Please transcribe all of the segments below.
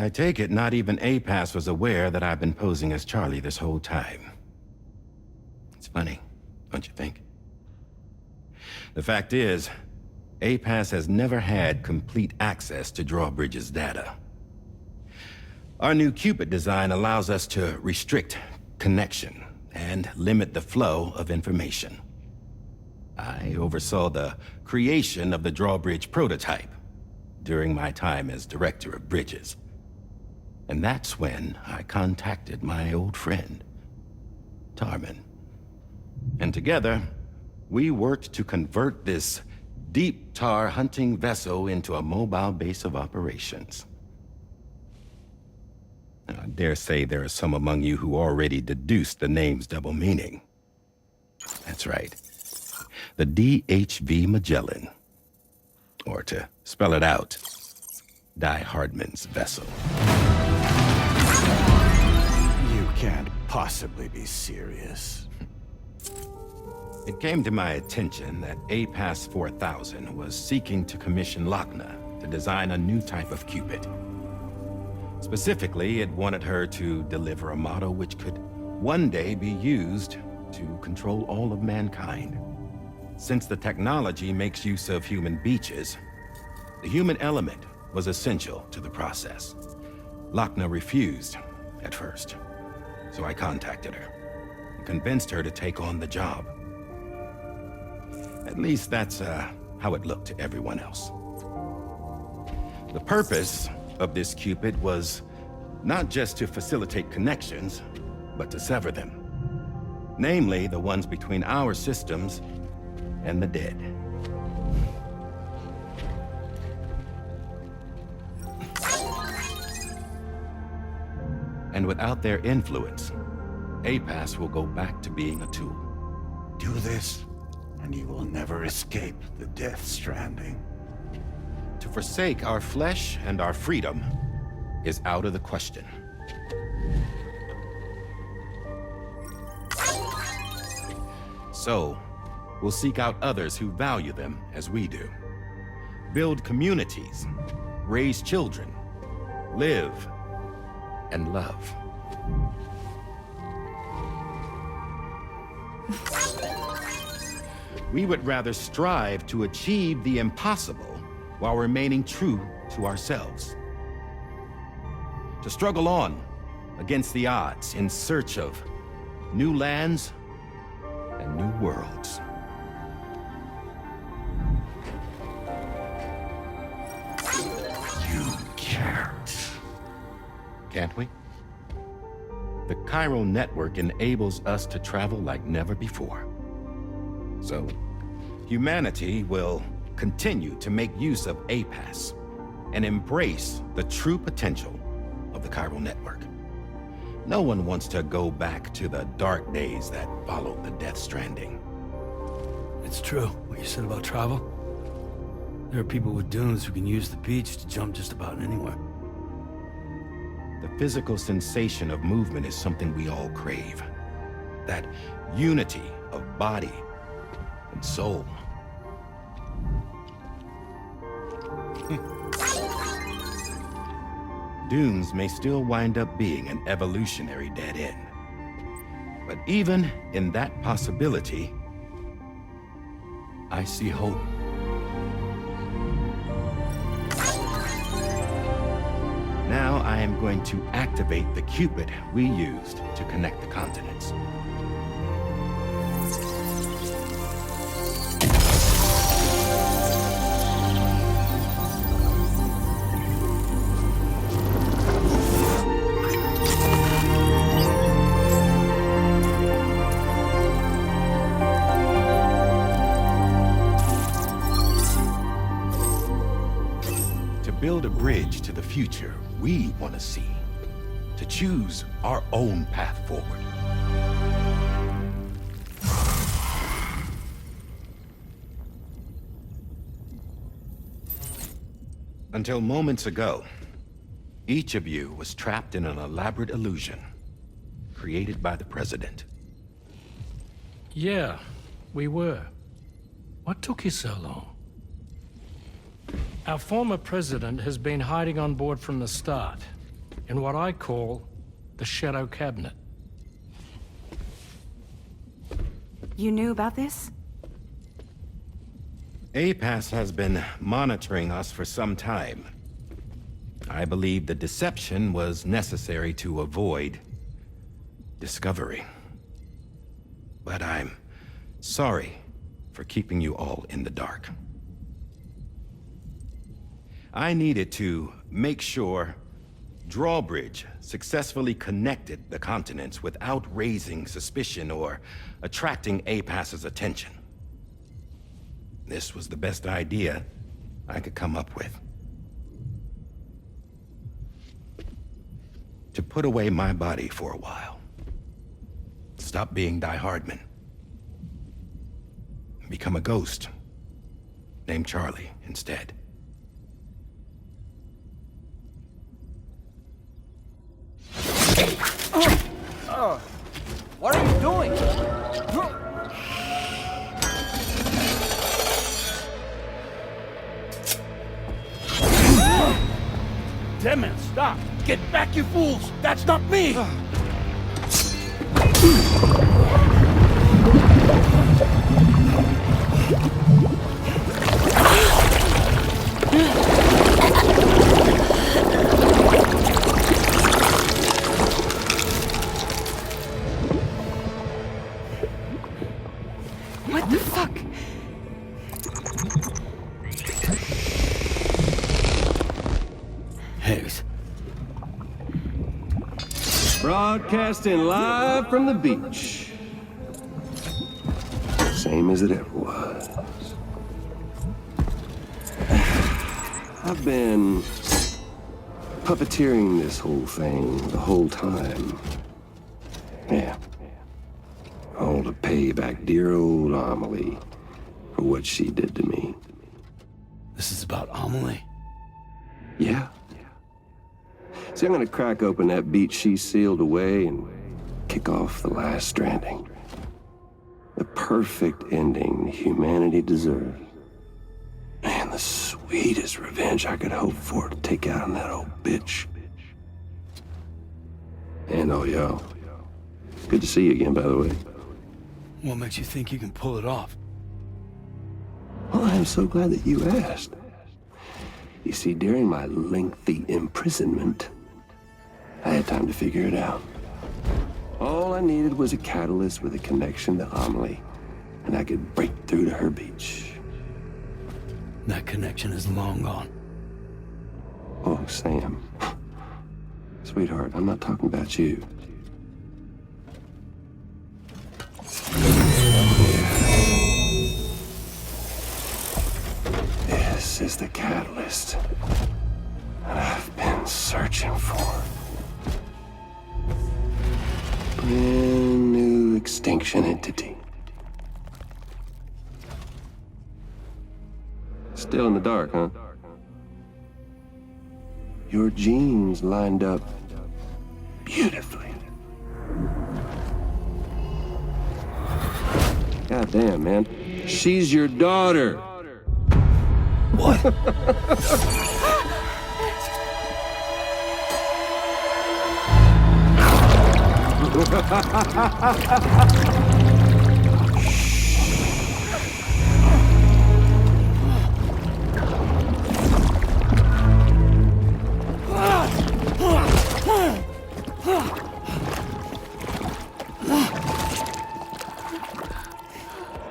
I take it not even APAS was aware that I've been posing as Charlie this whole time. It's funny, don't you think? The fact is, APAS has never had complete access to Drawbridge's data. Our new Cupid design allows us to restrict connection and limit the flow of information. I oversaw the creation of the Drawbridge prototype during my time as Director of Bridges. And that's when I contacted my old friend, Tarman. And together, we worked to convert this deep tar hunting vessel into a mobile base of operations. Now, I dare say there are some among you who already deduced the name's double meaning. That's right. The DHV Magellan. Or to spell it out, Die Hardman's vessel. You can't possibly be serious. It came to my attention that APAS 4000 was seeking to commission Lochna to design a new type of Cupid. Specifically, it wanted her to deliver a model which could one day be used to control all of mankind. Since the technology makes use of human beaches, the human element was essential to the process. Lochna refused at first, so I contacted her and convinced her to take on the job. At least that's how it looked to everyone else. The purpose of this Cupid was not just to facilitate connections, but to sever them. Namely, the ones between our systems and the dead. And without their influence, APAS will go back to being a tool. Do this, and you will never escape the Death Stranding. To forsake our flesh and our freedom is out of the question. So, we'll seek out others who value them as we do. Build communities, raise children, live, and love. We would rather strive to achieve the impossible while remaining true to ourselves. To struggle on against the odds in search of new lands and new worlds. You can't. Can't we? The Chiral Network enables us to travel like never before. So, humanity will continue to make use of APAS and embrace the true potential of the Chiral Network. No one wants to go back to the dark days that followed the Death Stranding. It's true, what you said about travel. There are people with dunes who can use the beach to jump just about anywhere. The physical sensation of movement is something we all crave. That unity of body and soul. Dunes may still wind up being an evolutionary dead end. But even in that possibility, I see hope. Now I am going to activate the Cupid we used to connect the continents. Build a bridge to the future we want to see, to choose our own path forward. Until moments ago, each of you was trapped in an elaborate illusion created by the President. Yeah, we were. What took you so long? Our former president has been hiding on board from the start. in what I call the Shadow Cabinet. You knew about this? APAS has been monitoring us for some time. I believe the deception was necessary to avoid discovery. But I'm sorry for keeping you all in the dark. I needed to make sure Drawbridge successfully connected the continents without raising suspicion or attracting APAS's attention. This was the best idea I could come up with. To put away my body for a while. Stop being Die Hardman. Become a ghost. Named Charlie instead. What are you doing? Damn man, stop! Get back, you fools! That's not me! What the fuck? Higgs. Broadcasting live from the beach. Same as it ever was. I've been puppeteering this whole thing the whole time. Yeah. All to pay back dear old Amelie for what she did to me. This is about Amelie. Yeah. See, I'm gonna crack open that beach she sealed away and kick off the last stranding. The perfect ending humanity deserves. Man, the sweetest revenge I could hope for to take out on that old bitch. And oh, yo. Good to see you again, by the way. What makes you think you can pull it off? Well, I'm so glad that you asked. You see, during my lengthy imprisonment, I had time to figure it out. All I needed was a catalyst with a connection to Amelie, and I could break through to her beach. That connection is long gone. Oh, Sam. Sweetheart, I'm not talking about you. This is the catalyst that I've been searching for. Brand new extinction entity. Still in the dark, huh? Your genes lined up beautifully. God damn, man. She's your daughter. What?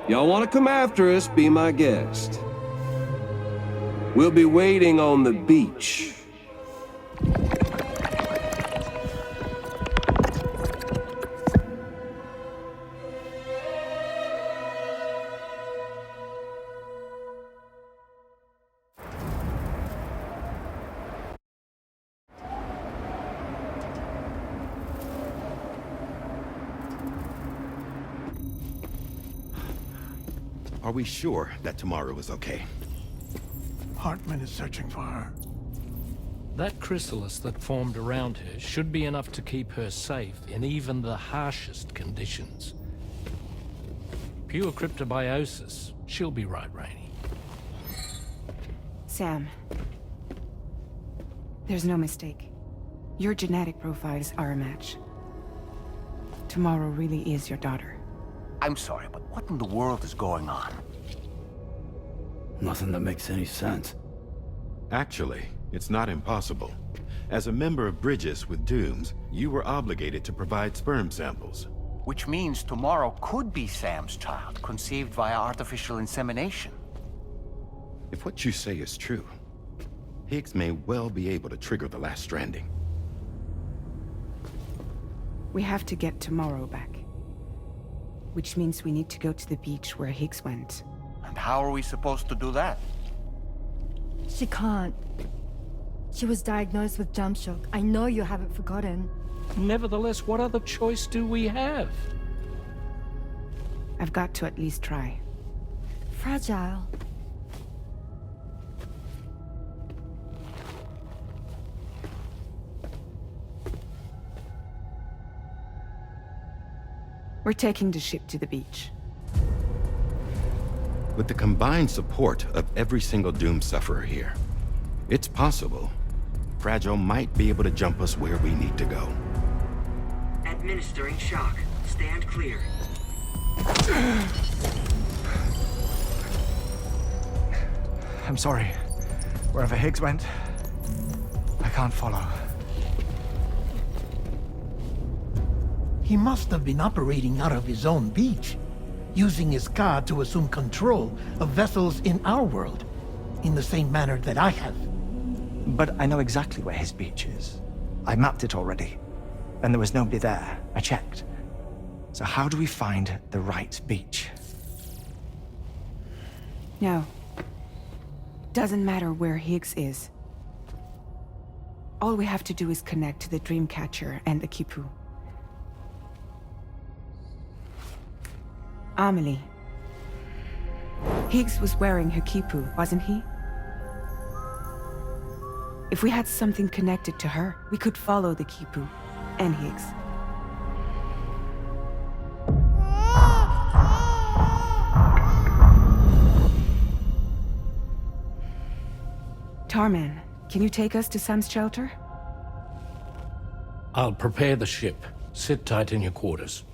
Y'all want to come after us, be my guest. We'll be waiting on the beach. Are we sure that tomorrow is okay? Hartman is searching for her. That chrysalis that formed around her should be enough to keep her safe in even the harshest conditions. Pure cryptobiosis. She'll be right, Rainey. Sam. There's no mistake. Your genetic profiles are a match. Tomorrow really is your daughter. I'm sorry, but what in the world is going on? Nothing that makes any sense. Actually, it's not impossible. As a member of Bridges with Dooms, you were obligated to provide sperm samples. Which means tomorrow could be Sam's child, conceived via artificial insemination. If what you say is true, Higgs may well be able to trigger the last stranding. We have to get Tomorrow back. Which means we need to go to the beach where Higgs went. And how are we supposed to do that? She can't. She was diagnosed with jump shock. I know you haven't forgotten. Nevertheless, what other choice do we have? I've got to at least try. Fragile. We're taking the ship to the beach. With the combined support of every single Doom sufferer here, it's possible Fragile might be able to jump us where we need to go. Administering shock. Stand clear. I'm sorry. Wherever Higgs went, I can't follow. He must have been operating out of his own beach, using his car to assume control of vessels in our world, in the same manner that I have. But I know exactly where his beach is. I mapped it already, and there was nobody there. I checked. So how do we find the right beach? No. Doesn't matter where Higgs is. All we have to do is connect to the Dreamcatcher and the Kipu. Amelie. Higgs was wearing her Kipu, wasn't he? If we had something connected to her, we could follow the Kipu and Higgs. Tarman, can you take us to Sam's shelter? I'll prepare the ship. Sit tight in your quarters.